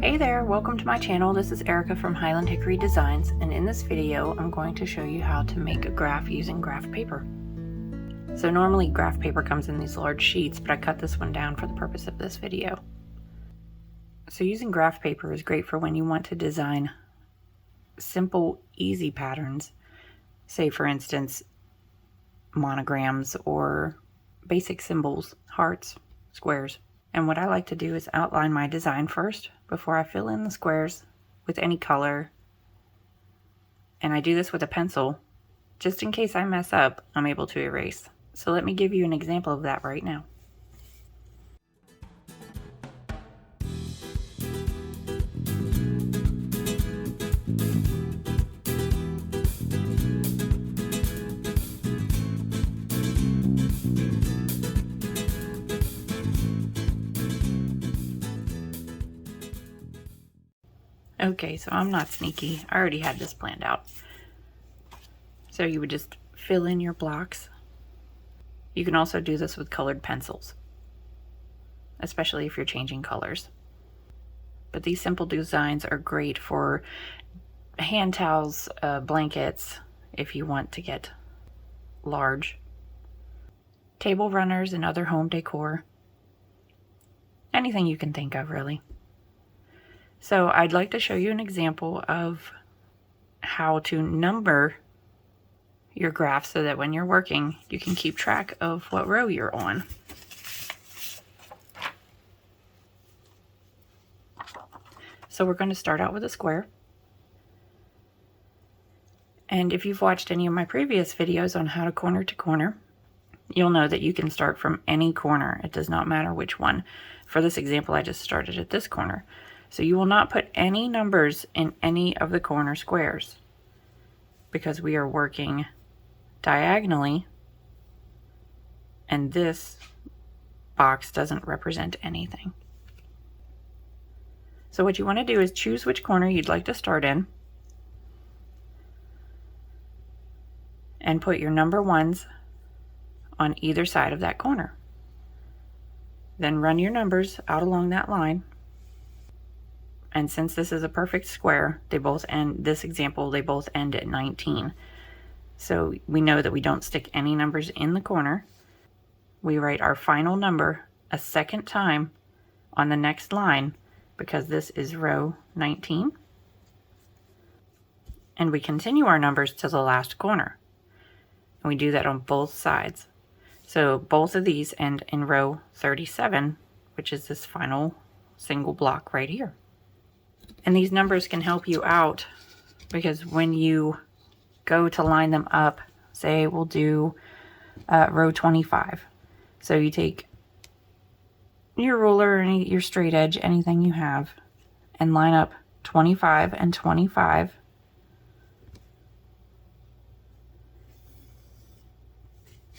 Hey there, welcome to my channel. This is Erica from Highland Hickory Designs, and in this video I'm going to show you how to make a graph using graph paper. So normally graph paper comes in these large sheets, but I cut this one down for the purpose of this video. So using graph paper is great for when you want to design simple, easy patterns, say for instance monograms or basic symbols, hearts, squares. And what I like to do is outline my design first before I fill in the squares with any color. And I do this with a pencil. Just in case I mess up, I'm able to erase. So let me give you an example of that right now. Okay, so I'm not sneaky. I already had this planned out. So you would just fill in your blocks. You can also do this with colored pencils, especially if you're changing colors. But these simple designs are great for hand towels, blankets, if you want to get large, table runners and other home decor, anything you can think of really. So I'd like to show you an example of how to number your graph so that when you're working, you can keep track of what row you're on. So we're going to start out with a square. And if you've watched any of my previous videos on how to corner to corner, you'll know that you can start from any corner. It does not matter which one. For this example, I just started at this corner. So you will not put any numbers in any of the corner squares because we are working diagonally and this box doesn't represent anything. So what you want to do is choose which corner you'd like to start in and put your number ones on either side of that corner. Then run your numbers out along that line. And since this is a perfect square, they both end, this example, they both end at 19. So we know that we don't stick any numbers in the corner. We write our final number a second time on the next line because this is row 19. And we continue our numbers to the last corner. And we do that on both sides. So both of these end in row 37, which is this final single block right here. And these numbers can help you out because when you go to line them up, say we'll do row 25. So you take your ruler, your straight edge, anything you have, and line up 25 and 25.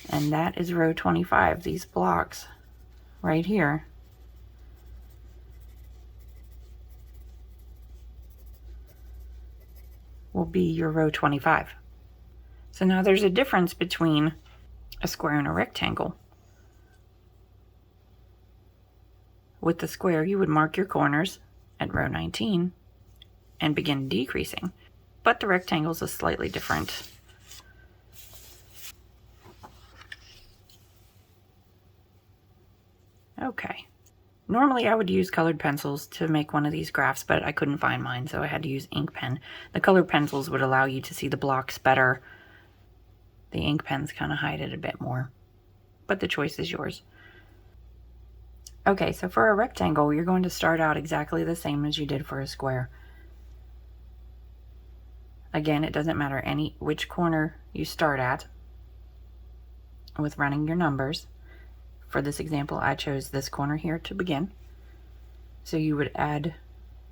And that is row 25, these blocks right here. Will be your row 25. So now there's a difference between a square and a rectangle. With the square, you would mark your corners at row 19 and begin decreasing, but the rectangle is a slightly different. Okay. Normally I would use colored pencils to make one of these graphs, but I couldn't find mine, so I had to use ink pen. The colored pencils would allow you to see the blocks better. The ink pens kind of hide it a bit more, but the choice is yours. Okay, so for a rectangle, you're going to start out exactly the same as you did for a square. Again, it doesn't matter which corner you start at with running your numbers. For this example, I chose this corner here to begin. So you would add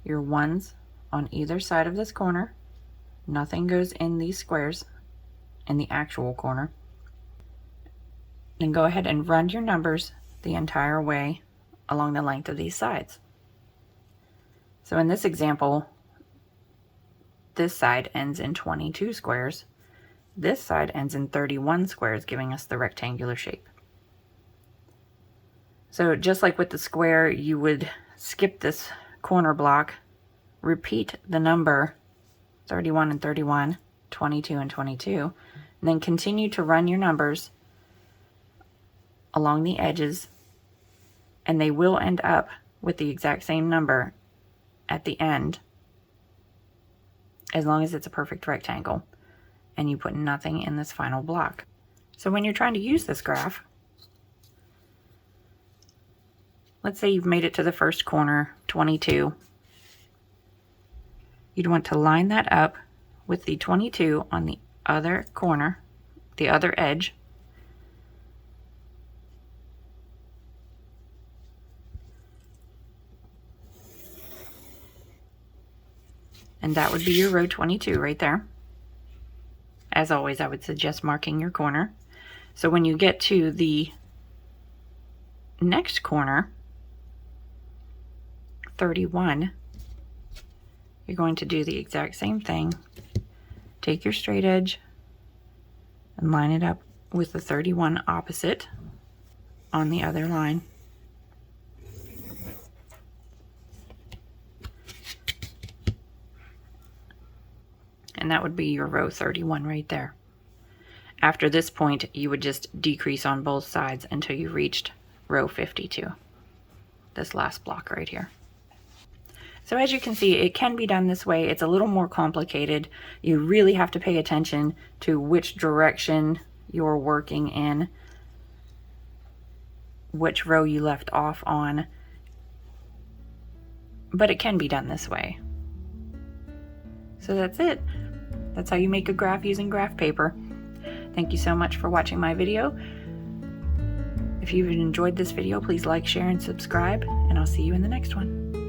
your ones on either side of this corner. Nothing goes in these squares in the actual corner. Then go ahead and run your numbers the entire way along the length of these sides. So in this example, this side ends in 22 squares. This side ends in 31 squares, giving us the rectangular shape. So just like with the square, you would skip this corner block, repeat the number 31 and 31, 22 and 22, and then continue to run your numbers along the edges, and they will end up with the exact same number at the end, as long as it's a perfect rectangle and you put nothing in this final block. So when you're trying to use this graph, let's say you've made it to the first corner, 22. You'd want to line that up with the 22 on the other corner, the other edge. And that would be your row 22 right there. As always, I would suggest marking your corner. So when you get to the next corner, 31, you're going to do the exact same thing. Take your straight edge and line it up with the 31 opposite on the other line. And that would be your row 31 right there. After this point, you would just decrease on both sides until you reached row 52, this last block right here. So as you can see, it can be done this way. It's a little more complicated. You really have to pay attention to which direction you're working in, which row you left off on, but it can be done this way. So that's it. That's how you make a graph using graph paper. Thank you so much for watching my video. If you've enjoyed this video, please like, share, and subscribe, and I'll see you in the next one.